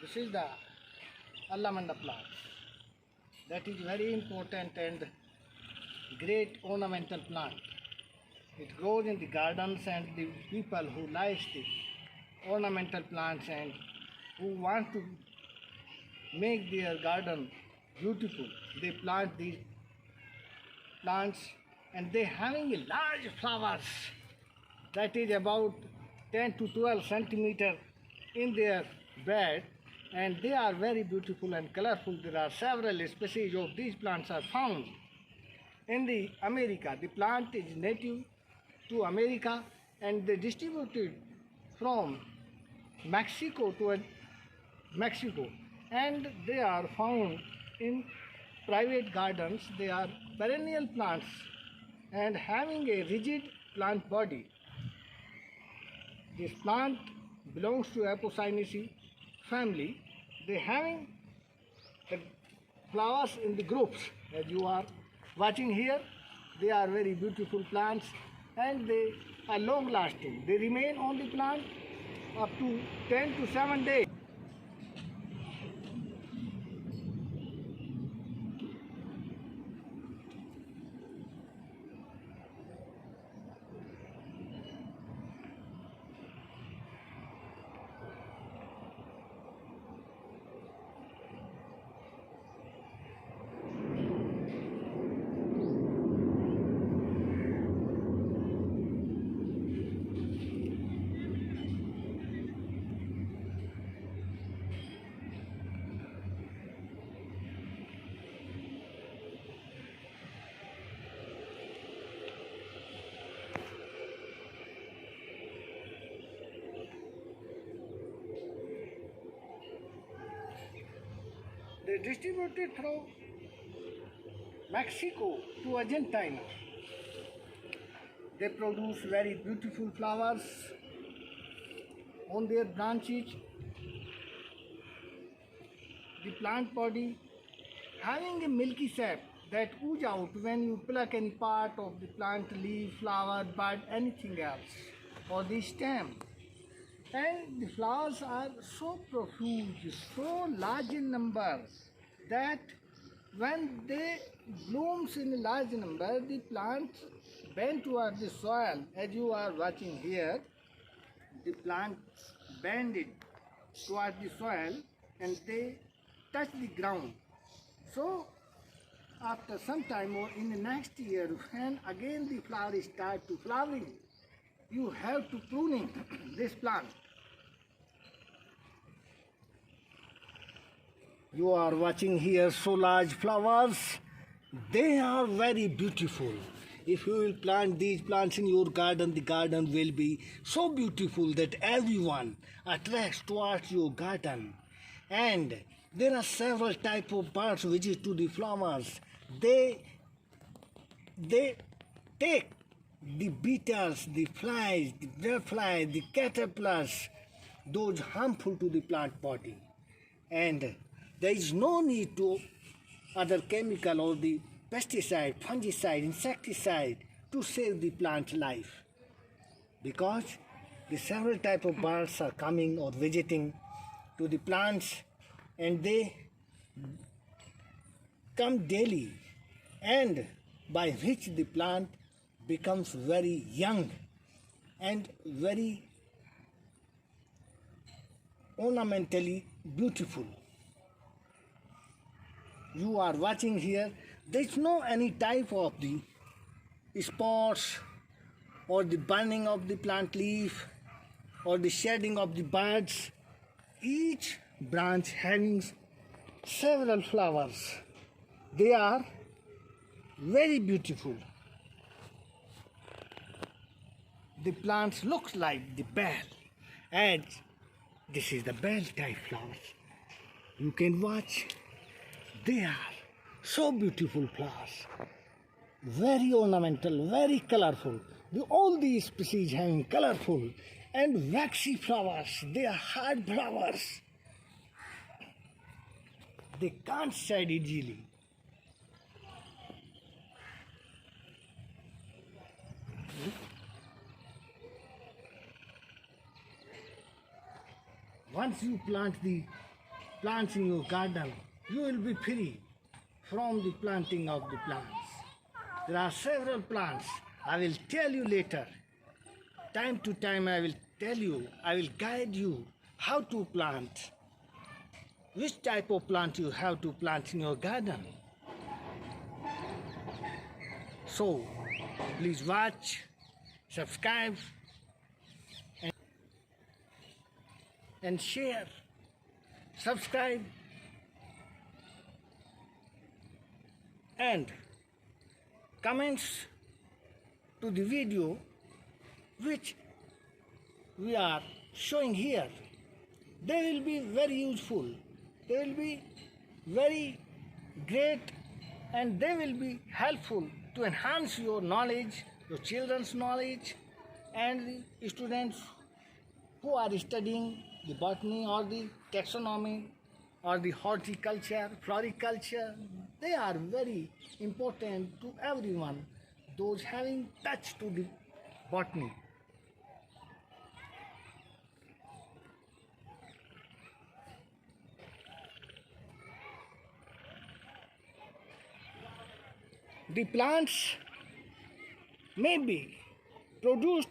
This is the Allamanda plant. That is very important and great ornamental plant. It grows in the gardens, and the people who like the ornamental plants and who want to make their garden beautiful, they plant these plants, and they having a large flowers that is about 10 to 12 centimeter in their bed, and they are very beautiful and colorful. There are several species of these plants are found in the America. The plant is native to America, and they distributed from Mexico to Mexico, and they are found in private gardens. They are perennial plants and having a rigid plant body. This plant belongs to Apocynaceae family. They having the flowers in the groups, as you are watching here. They are very beautiful plants, and they are long lasting. They remain on the plant up to 10 to 7 days. They distributed from Mexico to Argentina. They produce very beautiful flowers on their branches. The plant body having a milky sap that ooze out when you pluck any part of the plant, leaf, flower, bud, anything else, or the stem. And the flowers are so profuse, so large in numbers, that when they blooms in a large number, the plants bend towards the soil. As you are watching here, the plants bend it towards the soil and they touch the ground. So after some time, or in the next year, when again the flowers start to flowering, you have to pruning this plant. You are watching here so large flowers. They are very beautiful. If you will plant these plants in your garden, the garden will be so beautiful that everyone attracts towards your garden. And there are several types of birds visit to the flowers. They take the beetles, the flies, the butterflies, the caterpillars, those harmful to the plant body. And there is no need to other chemical or the pesticide, fungicide, insecticide to save the plant life, because the several type of birds are coming or visiting to the plants, and they come daily, and by which the plant becomes very young and very ornamentally beautiful. You are watching here, there is no any type of the spots or the burning of the plant leaf or the shedding of the buds. Each branch having several flowers. They are very beautiful. The plants looks like the bell, and this is the bell type flowers. You can watch. They are so beautiful flowers, very ornamental, very colorful. All these species having colorful and waxy flowers. They are hard flowers. They can't shed easily. Once you plant the plants in your garden, you will be free from the planting of the plants. There are several plants. I will tell you later. Time to time I will tell you, I will guide you how to plant, which type of plant you have to plant in your garden. So, please watch, subscribe, and share. Subscribe and comments to the video which we are showing here. They will be very useful. They will be very great, and they will be helpful to enhance your knowledge, your children's knowledge, and the students who are studying the botany or the taxonomy or the horticulture, floriculture. They are very important to everyone, those having touch to the botany. The plants may be produced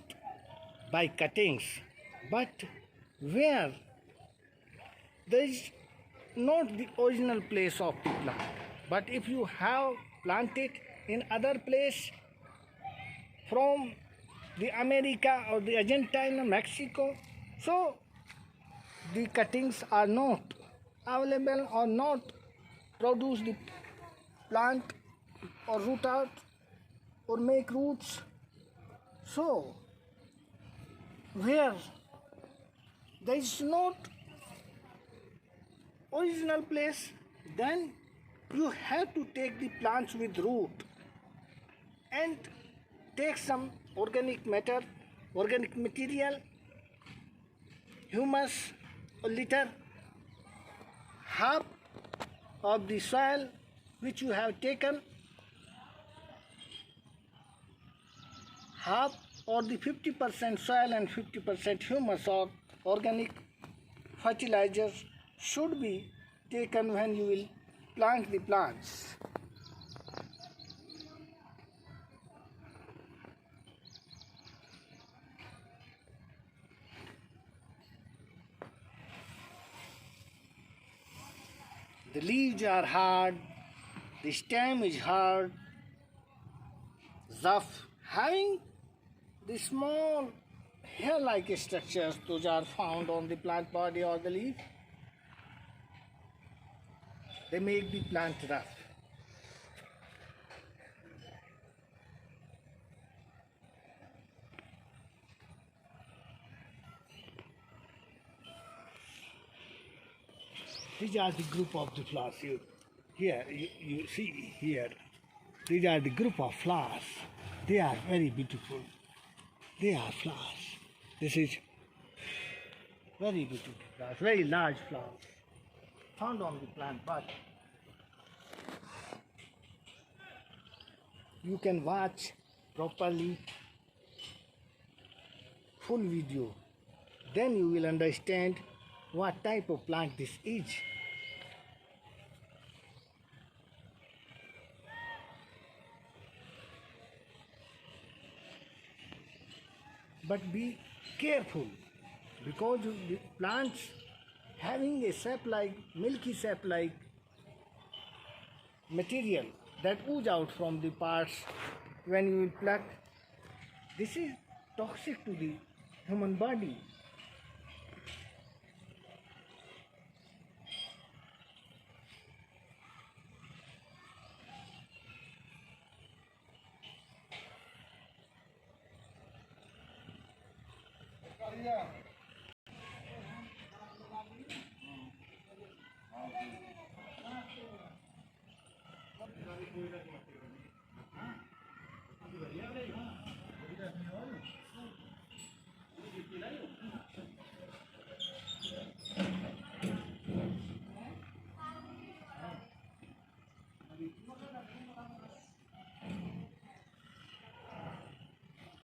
by cuttings, but where there is not the original place of the plant. But if you have planted in other place from the America or the Argentina, Mexico, so the cuttings are not available or not produce the plant or root out or make roots. So where there is not original place, then you have to take the plants with root and take some organic matter, organic material, humus, a liter, half of the soil which you have taken, half or the 50% soil and 50% humus or organic fertilizers should be taken when you will plant the plants. The leaves are hard, the stem is hard, rough, having the small hair-like structures, those are found on the plant body or the leaf. They make the plant rough. These are the group of the flowers. You see here. These are the group of flowers. They are very beautiful. They are flowers. This is very beautiful flowers, very large flowers found on the plant body. You can watch properly full video, then you will understand what type of plant this is. But be careful, because the plants having a sap-like, milky sap-like material that ooze out from the parts when you will pluck, this is toxic to the human body.